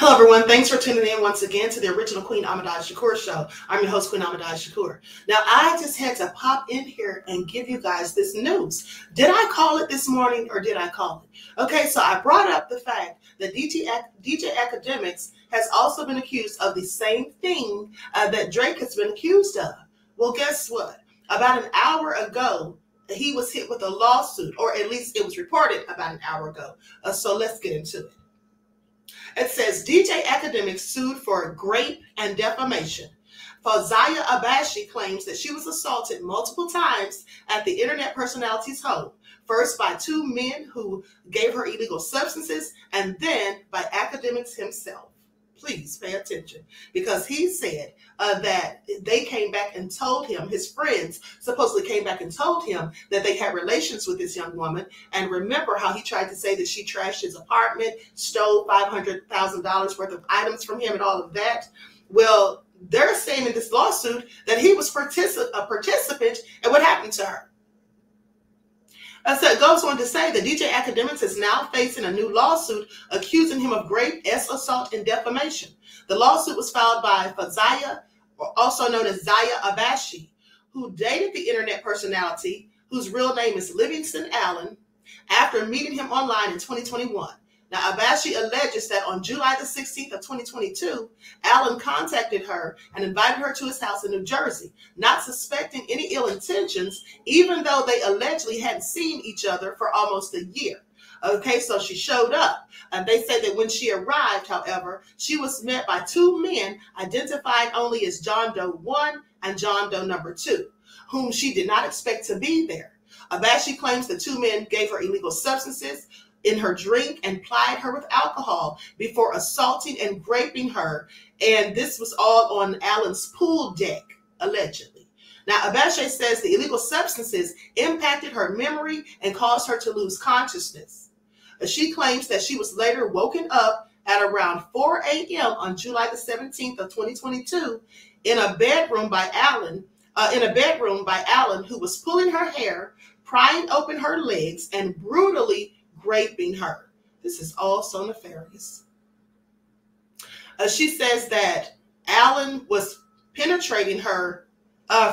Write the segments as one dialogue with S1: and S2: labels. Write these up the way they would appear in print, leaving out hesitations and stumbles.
S1: Hello, everyone. Thanks for tuning in once again to the original Queen Ahmadiyyah Shakur show. I'm your host, Queen Ahmadiyyah Shakur. Now, I just had to pop in here and give you guys this news. Did I call it this morning or did I call it? Okay, so I brought up the fact that DJ Akademiks has also been accused of the same thing that Drake has been accused of. Well, guess what? About an hour ago, he was hit with a lawsuit, or at least it was reported about an hour ago. So let's get into it. It says DJ Akademiks sued for rape and defamation. Fawzia Abashi claims that she was assaulted multiple times at the internet personality's home, first by two men who gave her illegal substances and then by Akademiks himself. Please pay attention, because he said that they came back and told him, his friends supposedly came back and told him that they had relations with this young woman. And remember how he tried to say that she trashed his apartment, stole $500,000 worth of items from him and all of that? Well, they're saying in this lawsuit that he was a participant in what happened to her. So it goes on to say that DJ Akademiks is now facing a new lawsuit accusing him of rape, assault, and defamation. The lawsuit was filed by Fawzia, also known as Zaya Abashi, who dated the internet personality, whose real name is Livingston Allen, after meeting him online in 2021. Now, Abashi alleges that on July the 16th of 2022, Allen contacted her and invited her to his house in New Jersey, not suspecting any ill intentions, even though they allegedly hadn't seen each other for almost a year. Okay, so she showed up, and they said that when she arrived, however, she was met by two men identified only as John Doe 1 and John Doe number 2, whom she did not expect to be there. Abashi claims the two men gave her illegal substances in her drink and plied her with alcohol before assaulting and raping her. And this was all on Allen's pool deck, allegedly. Now, Abashi says the illegal substances impacted her memory and caused her to lose consciousness. She claims that she was later woken up at around 4 a.m. on July the 17th of 2022 in a bedroom by Allen, who was pulling her hair, prying open her legs, and brutally raping her. This is all so nefarious. She says that Allen was penetrating her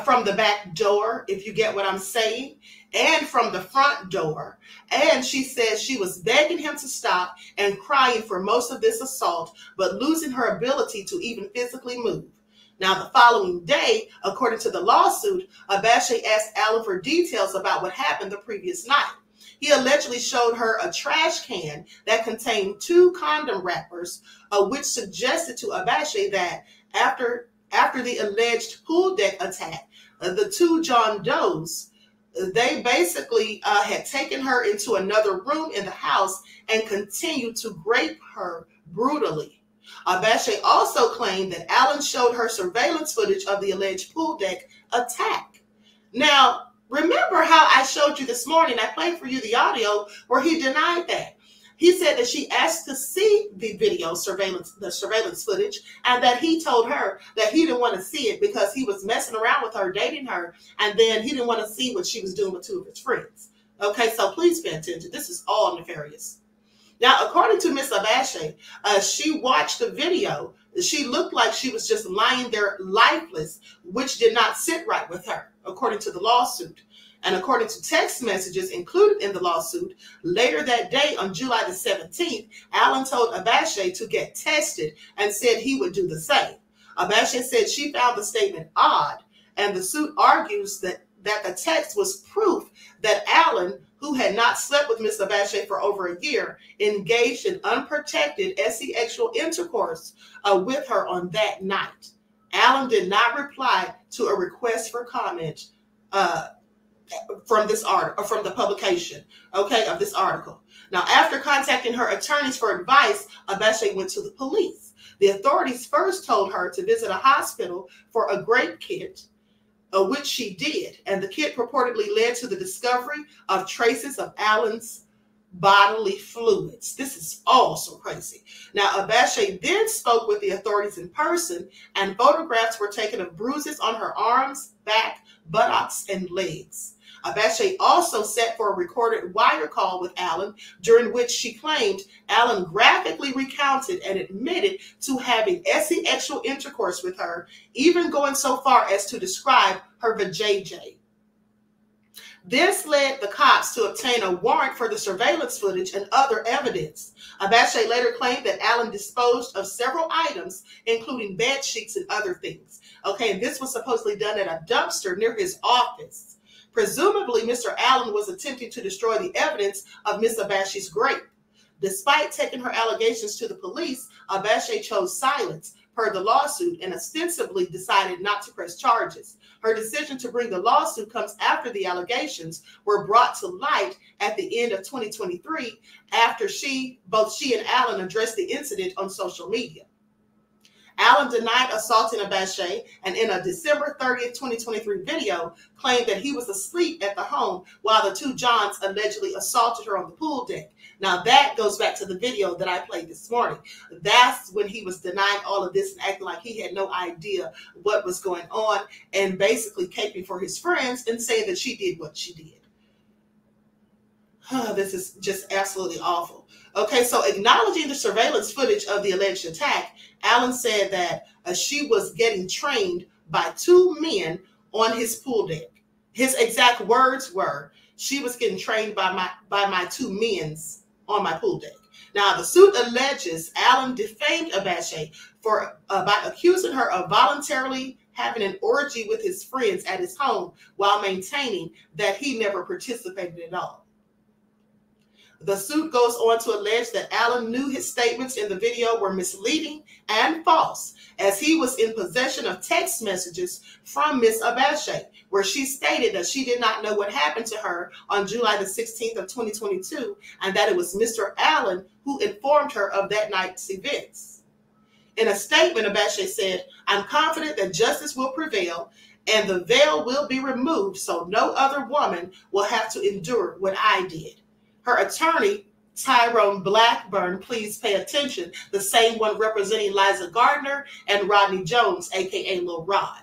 S1: from the back door, if you get what I'm saying, and from the front door. And she says she was begging him to stop and crying for most of this assault, but losing her ability to even physically move. Now, the following day, according to the lawsuit, Abashi asked Allen for details about what happened the previous night. He allegedly showed her a trash can that contained 2 condom wrappers, which suggested to Abashi that after the alleged pool deck attack, the two John Does, they basically had taken her into another room in the house and continued to rape her brutally. Abashi also claimed that Allen showed her surveillance footage of the alleged pool deck attack. Now, remember how I showed you this morning, I played for you the audio where he denied that. He said that she asked to see the video surveillance footage, and that he told her that he didn't want to see it because he was messing around with her, dating her, and then he didn't want to see what she was doing with 2 of his friends. Okay, so please pay attention. This is all nefarious. Now, according to Miss Abashi, she watched the video. She looked like she was just lying there lifeless, which did not sit right with her, according to the lawsuit. And according to text messages included in the lawsuit, later that day on July the 17th, Allen told Abashi to get tested and said he would do the same. Abashi said she found the statement odd, and the suit argues that the text was proof that Allen, who had not slept with Miss Abashi for over a year, engaged in unprotected sexual intercourse with her on that night. Allen did not reply to a request for comment from this article, from the publication, okay, of this article. Now, after contacting her attorneys for advice, Abashi went to the police. The authorities first told her to visit a hospital for a grape kit, which she did, and the kit purportedly led to the discovery of traces of Allen's bodily fluids. This is all so crazy. Now, Abashe then spoke with the authorities in person, and photographs were taken of bruises on her arms, back, buttocks, and legs. Abashe also sat for a recorded wire call with Allen, during which she claimed Allen graphically recounted and admitted to having sexual intercourse with her, even going so far as to describe her vajayjay. This led the cops to obtain a warrant for the surveillance footage and other evidence. Abashe later claimed that Allen disposed of several items, including bed sheets and other things. Okay, and this was supposedly done at a dumpster near his office. Presumably, Mr. Allen was attempting to destroy the evidence of Miss Abashe's rape. Despite taking her allegations to the police, Abashe chose silence per the lawsuit and ostensibly decided not to press charges. Her decision to bring the lawsuit comes after the allegations were brought to light at the end of 2023 after both she and Allen addressed the incident on social media. Allen denied assaulting Abashe, and in a December 30th, 2023 video, claimed that he was asleep at the home while the two Johns allegedly assaulted her on the pool deck. Now that goes back to the video that I played this morning. That's when he was denying all of this and acting like he had no idea what was going on and basically caping for his friends and saying that she did what she did. This is just absolutely awful. Okay, so acknowledging the surveillance footage of the alleged attack, Allen said that she was getting trained by two men on his pool deck. His exact words were, "She was getting trained by my two men's on my pool deck." Now, the suit alleges Allen defamed Abashe by accusing her of voluntarily having an orgy with his friends at his home while maintaining that he never participated at all. The suit goes on to allege that Allen knew his statements in the video were misleading and false, as he was in possession of text messages from Miss Abashe, where she stated that she did not know what happened to her on July the 16th of 2022, and that it was Mr. Allen who informed her of that night's events. In a statement, Abashe said, "I'm confident that justice will prevail and the veil will be removed so no other woman will have to endure what I did." Her attorney, Tyrone Blackburn, please pay attention, the same one representing Liza Gardner and Rodney Jones, aka Lil Rod.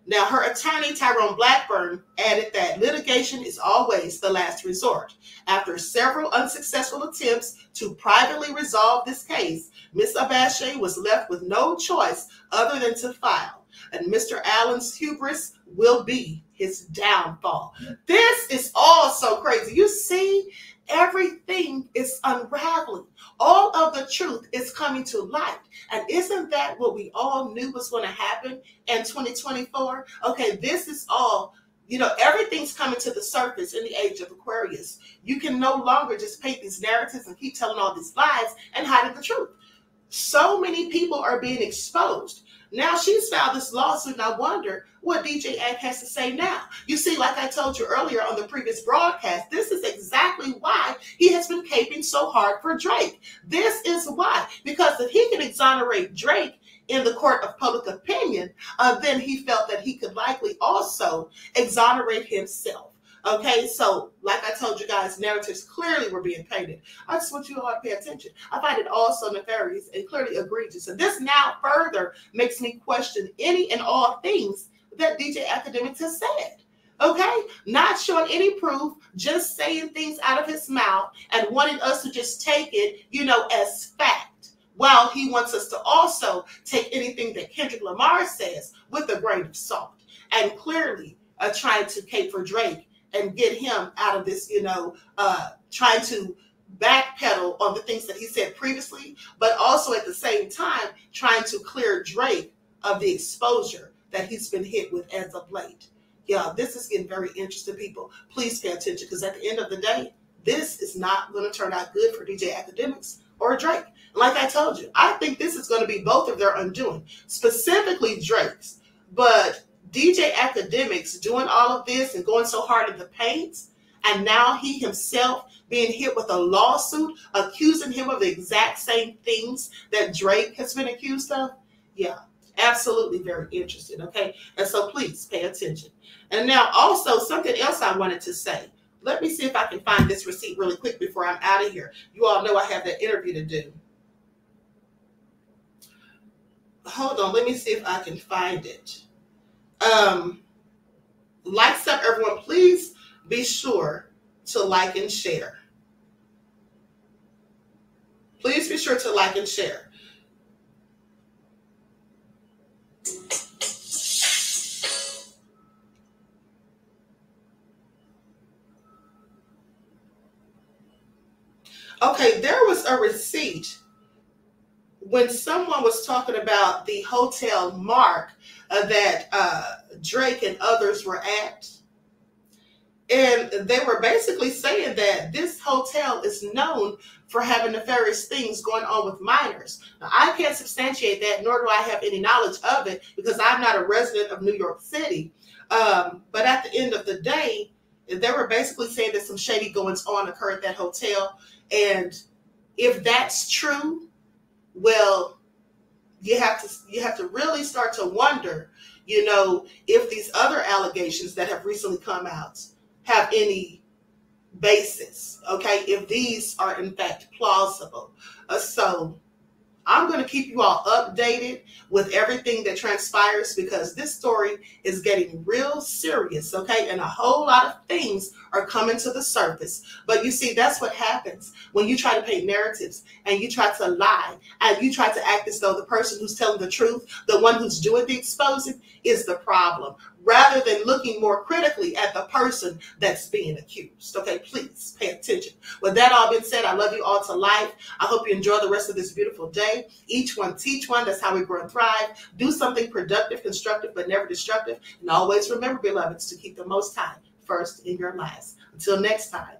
S1: Now, her attorney, Tyrone Blackburn, added that litigation is always the last resort. After several unsuccessful attempts to privately resolve this case, Miss Abashe was left with no choice other than to file, and Mr. Allen's hubris will be his downfall. This is all so crazy. You see, everything is unraveling. All of the truth is coming to light. And isn't that what we all knew was going to happen in 2024? Okay, this is all, everything's coming to the surface in the age of Aquarius. You can no longer just paint these narratives and keep telling all these lies and hiding the truth. So many people are being exposed. Now she's filed this lawsuit, and I wonder what DJ Ak has to say now. You see, like I told you earlier on the previous broadcast, this is exactly why he has been caping so hard for Drake. This is why. Because if he can exonerate Drake in the court of public opinion, then he felt that he could likely also exonerate himself. Okay, so like I told you guys, narratives clearly were being painted. I just want you all to pay attention. I find it also nefarious and clearly egregious. And this now further makes me question any and all things that DJ Akademiks has said. Okay, not showing any proof, just saying things out of his mouth and wanting us to just take it, as fact. While he wants us to also take anything that Kendrick Lamar says with a grain of salt. And clearly trying to cape for Drake and get him out of this, trying to backpedal on the things that he said previously, but also at the same time trying to clear Drake of the exposure that he's been hit with as of late. Yeah, this is getting very interesting, people. Please pay attention, because at the end of the day, this is not going to turn out good for DJ Akademiks or Drake. Like I told you, I think this is going to be both of their undoing, specifically Drake's. But DJ Akademiks doing all of this and going so hard in the paint, and now he himself being hit with a lawsuit accusing him of the exact same things that Drake has been accused of. Yeah, absolutely very interesting, okay? And so please pay attention. And now also something else I wanted to say. let me see if I can find this receipt really quick before I'm out of here. You all know I have that interview to do. Hold on, let me see if I can find it. Like stuff, everyone, please be sure to like and share. Please be sure to like and share. Okay, there was a receipt when someone was talking about the hotel Mark that Drake and others were at. And they were basically saying that this hotel is known for having nefarious things going on with minors. Now, I can't substantiate that, nor do I have any knowledge of it because I'm not a resident of New York City. But at the end of the day, they were basically saying that some shady goings on occurred at that hotel. And if that's true, well, you have to really start to wonder, you know, if these other allegations that have recently come out have any basis, okay, if these are in fact plausible. So I'm going to keep you all updated with everything that transpires because this story is getting real serious, okay? And a whole lot of things are coming to the surface. But you see, that's what happens when you try to paint narratives and you try to lie and you try to act as though the person who's telling the truth, the one who's doing the exposing, is the problem, rather than looking more critically at the person that's being accused. Okay, please pay attention. With that all being said, I love you all to life. I hope you enjoy the rest of this beautiful day. Each one teach one. That's how we grow and thrive. Do something productive, constructive, but never destructive. And always remember, beloveds, to keep the Most High first in your lives. Until next time.